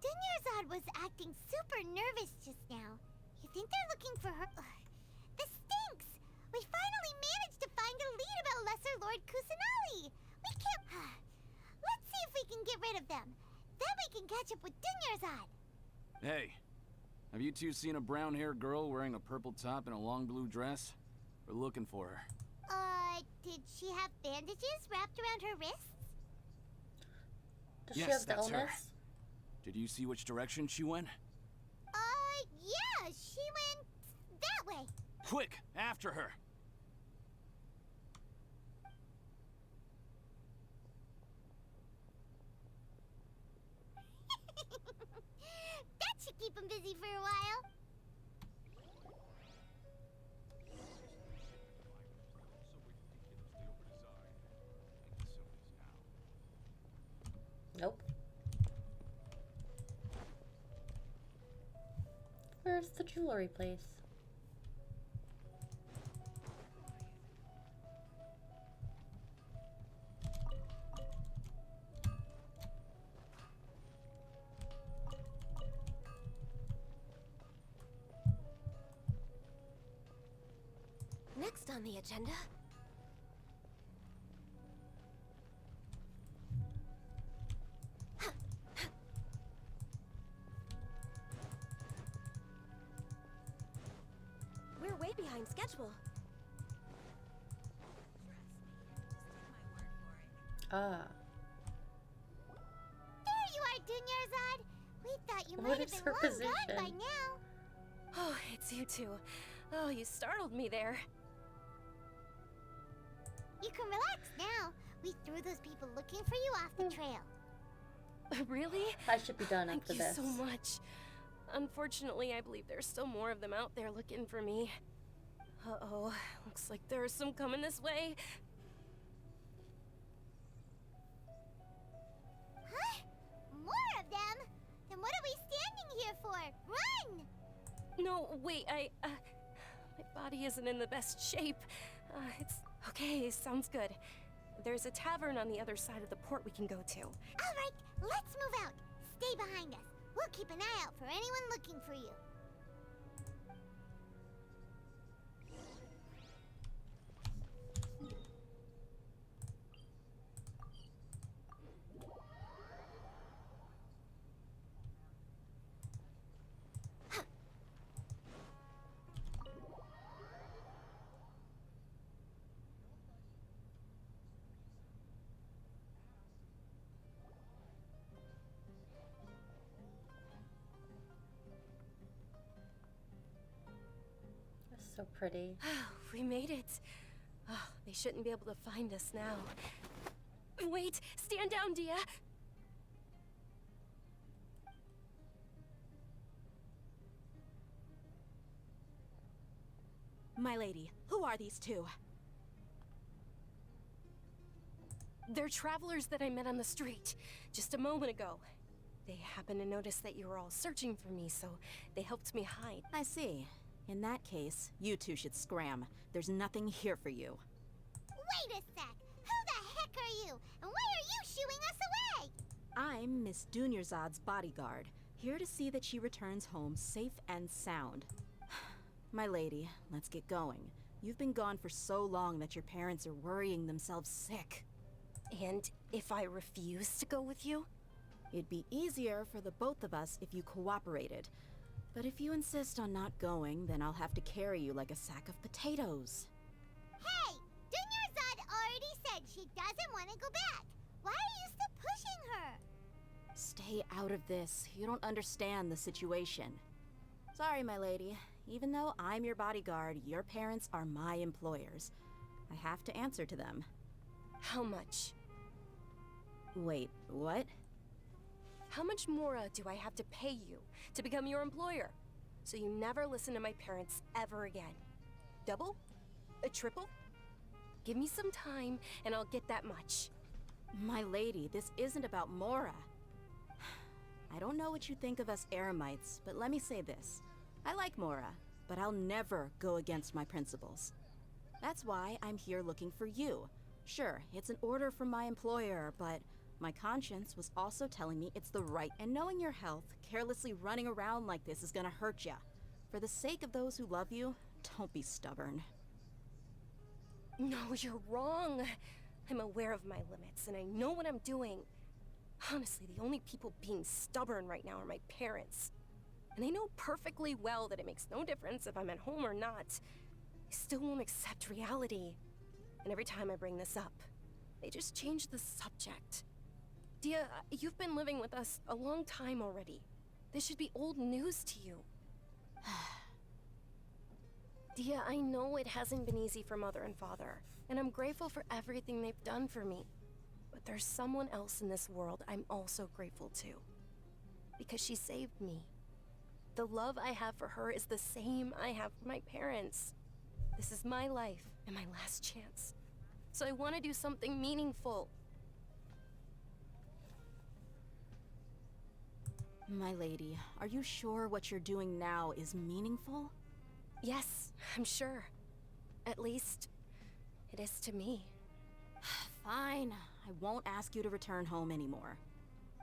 Dunyarzad was acting super nervous just now. You think they're looking for her? This stinks! We finally managed to find a lead about Lesser Lord Kusanali! We can't... Let's see if we can get rid of them. Then we can catch up with Dunyarzad. Hey, have you two seen a brown-haired girl wearing a purple top and a long blue dress? We're looking for her. Did she have bandages wrapped around her wrists? Does she Yes, have the that's her. illness? Did you see which direction she went? Yeah, she went that way. Quick, after her! jewelry place. Next on the agenda. We're way behind schedule. Ah. There you are, Dunyarzad. We thought you What might have is been her long gone position? by now. Oh, it's you two. Oh, you startled me there. You can relax now. We threw those people looking for you off the trail. Really? I should be done after Thank you this. so much. Unfortunately, I believe there's still more of them out there looking for me. Uh-oh. Looks like there's some coming this way. Huh? More of them? Then what are we standing here for? Run! No, wait, my body isn't in the best shape. It's okay, sounds good. There's a tavern on the other side of the port we can go to. All right, let's move out. Stay behind us. We'll keep an eye out for anyone looking for you. That's so pretty. We made it. Oh, they shouldn't be able to find us now. Wait, stand down, Dia. My lady, who are these two? They're travelers that I met on the street just a moment ago. They happened to notice that you were all searching for me, so they helped me hide. I see. In that case, you two should scram. There's nothing here for you. Wait a sec. Who the heck are you? And why are you shooing us away? I'm Miss Dunyarzad's bodyguard, here to see that she returns home safe and sound. My lady, let's get going. You've been gone for so long that your parents are worrying themselves sick. And if I refuse to go with you? It'd be easier for the both of us if you cooperated. But if you insist on not going, then I'll have to carry you like a sack of potatoes. Hey! Dunyarzad already said she doesn't want to go back. Why are you still pushing her? Stay out of this. You don't understand the situation. Sorry, my lady. Even though I'm your bodyguard, your parents are my employers. I have to answer to them. How much? Wait, what? How much more do I have to pay you to become your employer? So you never listen to my parents ever again. Double? A triple? Give me some time and I'll get that much. My lady, this isn't about Mora. I don't know what you think of us Eremites, but let me say this. I like Mora, but I'll never go against my principles. That's why I'm here looking for you. Sure, it's an order from my employer, but my conscience was also telling me it's the right. And knowing your health, carelessly running around like this is gonna hurt ya. For the sake of those who love you, don't be stubborn. No, you're wrong. I'm aware of my limits and I know what I'm doing. Honestly, the only people being stubborn right now are my parents. And they know perfectly well that it makes no difference if I'm at home or not. They still won't accept reality. And every time I bring this up, they just change the subject. Dia, you've been living with us a long time already. This should be old news to you. Dia, I know it hasn't been easy for Mother and Father, and I'm grateful for everything they've done for me. But there's someone else in this world I'm also grateful to. Because she saved me. The love I have for her is the same I have for my parents. This is my life and my last chance. So I want to do something meaningful. My lady, are you sure what you're doing now is meaningful? Yes, I'm sure. At least, it is to me. Fine, I won't ask you to return home anymore.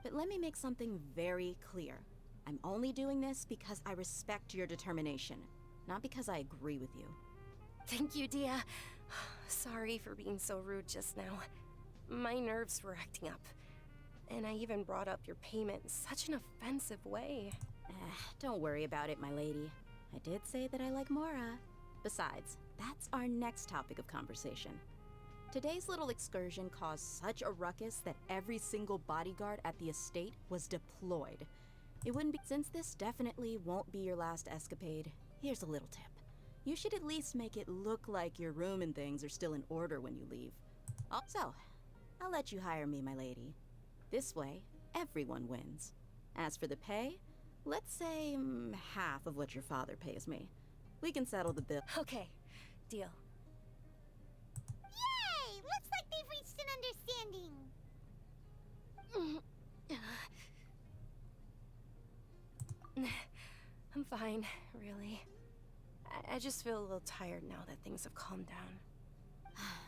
But let me make something very clear. I'm only doing this because I respect your determination, not because I agree with you. Thank you, Dia. Sorry for being so rude just now. My nerves were acting up. And I even brought up your payment in such an offensive way. Don't worry about it, my lady. I did say that I like Mora. Besides, that's our next topic of conversation. Today's little excursion caused such a ruckus that every single bodyguard at the estate was deployed. It wouldn't be— Since this definitely won't be your last escapade, here's a little tip. You should at least make it look like your room and things are still in order when you leave. So, I'll let you hire me, my lady. This way, everyone wins. As for the pay, let's say half of what your father pays me. We can settle the bill. Okay, deal. Yay! Looks like they've reached an understanding. I'm fine, really. I just feel a little tired now that things have calmed down.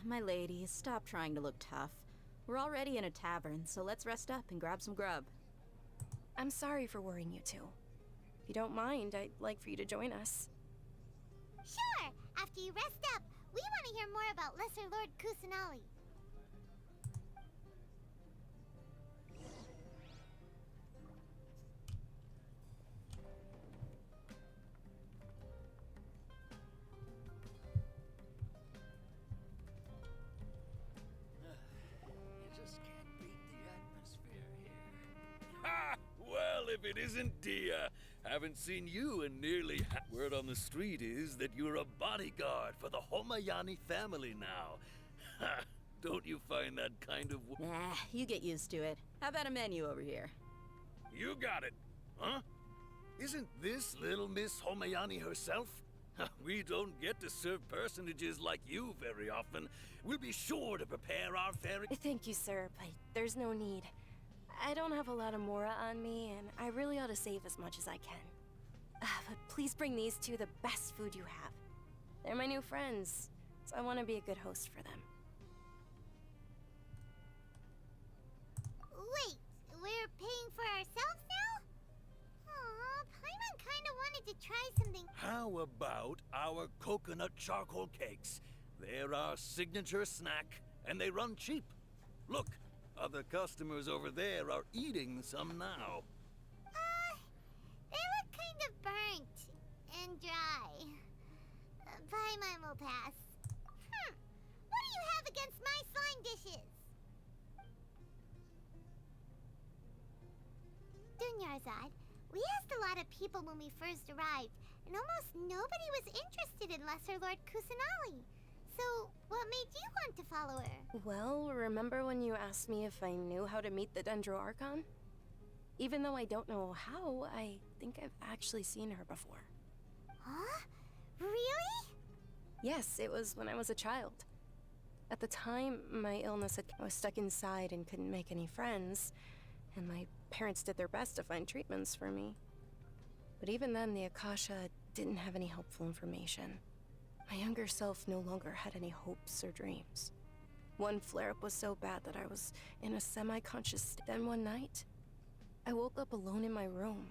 My lady, stop trying to look tough. We're already in a tavern, so let's rest up and grab some grub. I'm sorry for worrying you two. If you don't mind, I'd like for you to join us. Sure! After you rest up, we want to hear more about Lesser Lord Kusanali. Ha! Well, if it isn't Dia. Haven't seen you in nearly Word on the street is that you're a bodyguard for the Homayani family now. Ha! Don't you find that kind of... Nah, you get used to it. How about a menu over here? You got it. Huh? Isn't this little Miss Homayani herself? We don't get to serve personages like you very often. We'll be sure to prepare our fairy... Thank you, sir, but there's no need. I don't have a lot of Mora on me, and I really ought to save as much as I can. But please bring these two the best food you have. They're my new friends, so I want to be a good host for them. Wait, we're paying for ourselves now? Aw, Paimon kinda wanted to try something. How about our coconut charcoal cakes? They're our signature snack, and they run cheap. Look, other customers over there are eating some now. They look kind of burnt and dry. Paimon will pass. What do you have against my slime dishes? Dunyarzad, we asked a lot of people when we first arrived, and almost nobody was interested in Lesser Lord Kusanali. So, what made you want to follow her? Well, remember when you asked me if I knew how to meet the Dendro Archon? Even though I don't know how, I think I've actually seen her before. Huh? Really? Yes, it was when I was a child. At the time, my illness I was stuck inside and couldn't make any friends, and my parents did their best to find treatments for me. But even then, the Akasha didn't have any helpful information. My younger self no longer had any hopes or dreams. One flare-up was so bad that I was in a semi-conscious state. Then one night, I woke up alone in my room.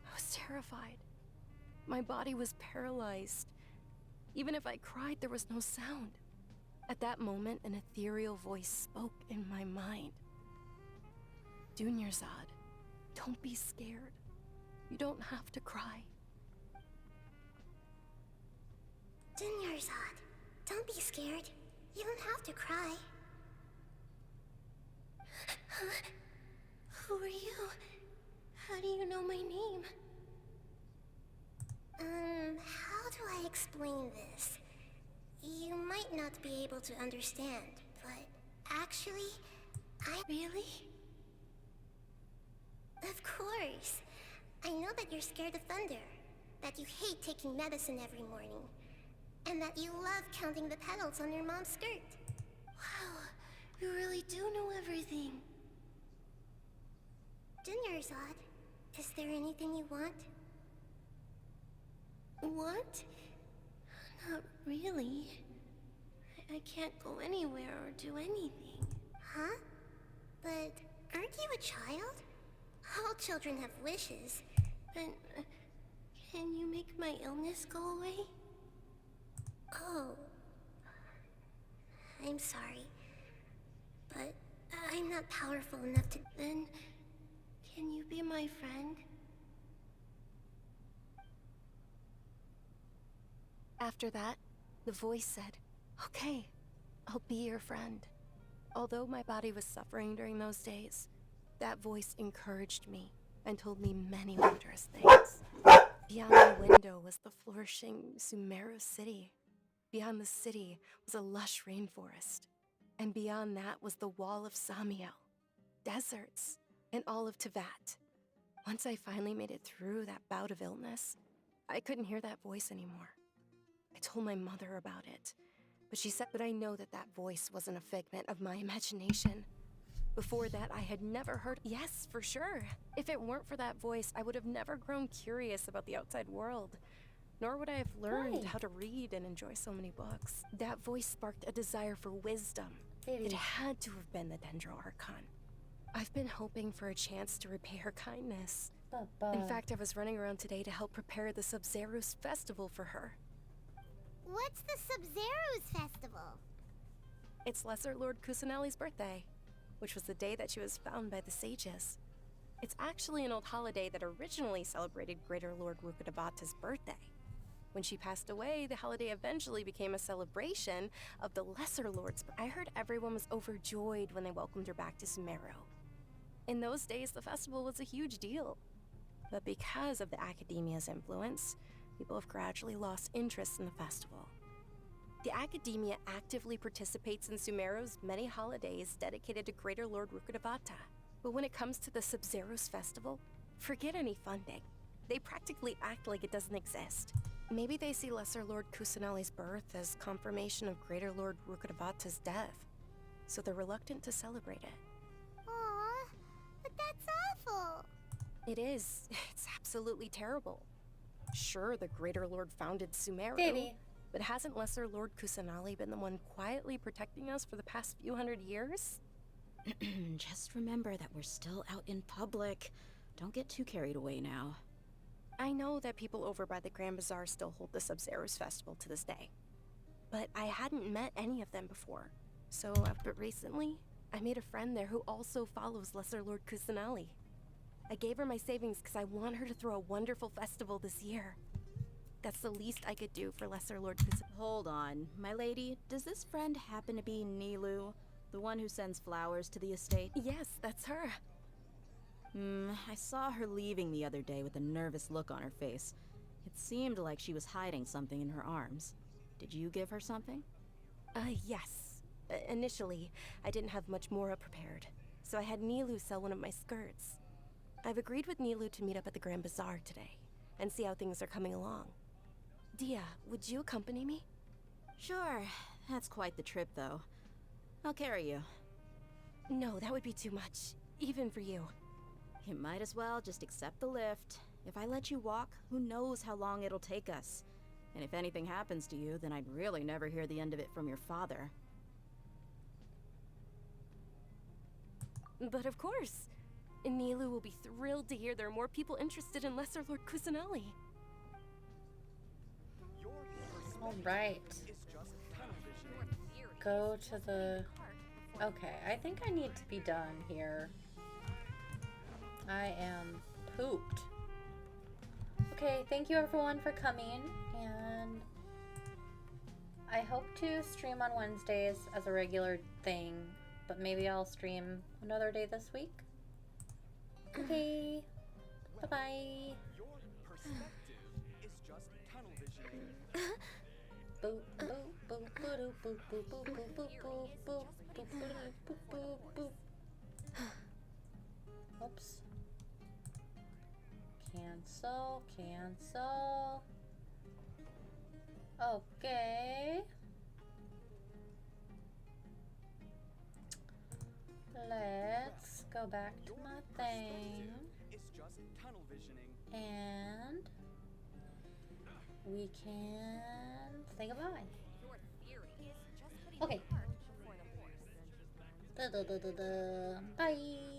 I was terrified. My body was paralyzed. Even if I cried, there was no sound. At that moment, an ethereal voice spoke in my mind. Dunyarzad, don't be scared. You don't have to cry. Dunyarzad, don't be scared. You don't have to cry. Who are you? How do you know my name? How do I explain this? You might not be able to understand, but actually, Really? Of course. I know that you're scared of thunder, that you hate taking medicine every morning, and that you love counting the petals on your mom's skirt. Wow, you really do know everything. Dunyarzad, Is there anything you want? What? Not really. I can't go anywhere or do anything. Huh? But aren't you a child? All children have wishes. But can you make my illness go away? Oh. I'm sorry. But I'm not powerful enough to... Then, can you be my friend? After that, the voice said, "Okay, I'll be your friend." Although my body was suffering during those days, that voice encouraged me and told me many wondrous things. Beyond the window was the flourishing Sumeru city. Beyond the city was a lush rainforest. And beyond that was the wall of Samiel, deserts, and all of Teyvat. Once I finally made it through that bout of illness, I couldn't hear that voice anymore. I told my mother about it, but she said that I know that that voice wasn't a figment of my imagination. Before that, I had never heard... Yes, for sure. If it weren't for that voice, I would have never grown curious about the outside world. Nor would I have learned how to read and enjoy so many books. That voice sparked a desire for wisdom. It had to have been the Dendro Archon. I've been hoping for a chance to repay her kindness. In fact, I was running around today to help prepare the Sub-Zerus festival for her. What's the Sub-Zerus festival? It's Lesser Lord Kusanali's birthday, which was the day that she was found by the sages. It's actually an old holiday that originally celebrated Greater Lord Rukkhadevata's birthday. When she passed away, the holiday eventually became a celebration of the Lesser Lord's birthday. I heard everyone was overjoyed when they welcomed her back to Sumeru. In those days, the festival was a huge deal. But because of the Academia's influence, people have gradually lost interest in the festival. The Academia actively participates in Sumeru's many holidays dedicated to Greater Lord Rukkhadevata. But when it comes to the Sub-Zerus festival, forget any funding. They practically act like it doesn't exist. Maybe they see Lesser Lord Kusanali's birth as confirmation of Greater Lord Rukkhadevata's death, so they're reluctant to celebrate it. Aww, but that's awful. It is. It's absolutely terrible. Sure, the Greater Lord founded Sumeru, but hasn't Lesser Lord Kusanali been the one quietly protecting us for the past few hundred years? Just remember that we're still out in public. Don't get too carried away now. I know that people over by the Grand Bazaar still hold the Sub-Zerus festival to this day, but I hadn't met any of them before. So, but recently, I made a friend there who also follows Lesser Lord Kusanali. I gave her my savings because I want her to throw a wonderful festival this year. That's the least I could do for Lesser Lord Kusanali. Hold on, my lady. Does this friend happen to be Nilou, the one who sends flowers to the estate? Yes, that's her. I saw her leaving the other day with a nervous look on her face. It seemed like she was hiding something in her arms. Did you give her something? Yes. Initially, I didn't have much more prepared, so I had Nilou sell one of my skirts. I've agreed with Nilou to meet up at the Grand Bazaar today, and see how things are coming along. Dia, would you accompany me? Sure. That's quite the trip, though. I'll carry you. No, that would be too much, even for you. You might as well just accept the lift. If I let you walk, who knows how long it'll take us. And if anything happens to you, then I'd really never hear the end of it from your father. But of course. Nilou will be thrilled to hear there are more people interested in Lesser Lord Kusanali. Alright. Go to the... Okay, I think I need to be done here. I am pooped. Okay, thank you everyone for coming, and I hope to stream on Wednesdays as a regular thing, but maybe I'll stream another day this week. Okay, bye-bye. Boop, boop, boop, boop, boop, boop, boop, boop, boop, boop, boop, boop, boop, boop. Oops. Cancel, cancel. Okay. Let's go back to my thing. just tunnel visioning. And we can say goodbye. Your theory is just putting Okay. the cart before the horse. Bye.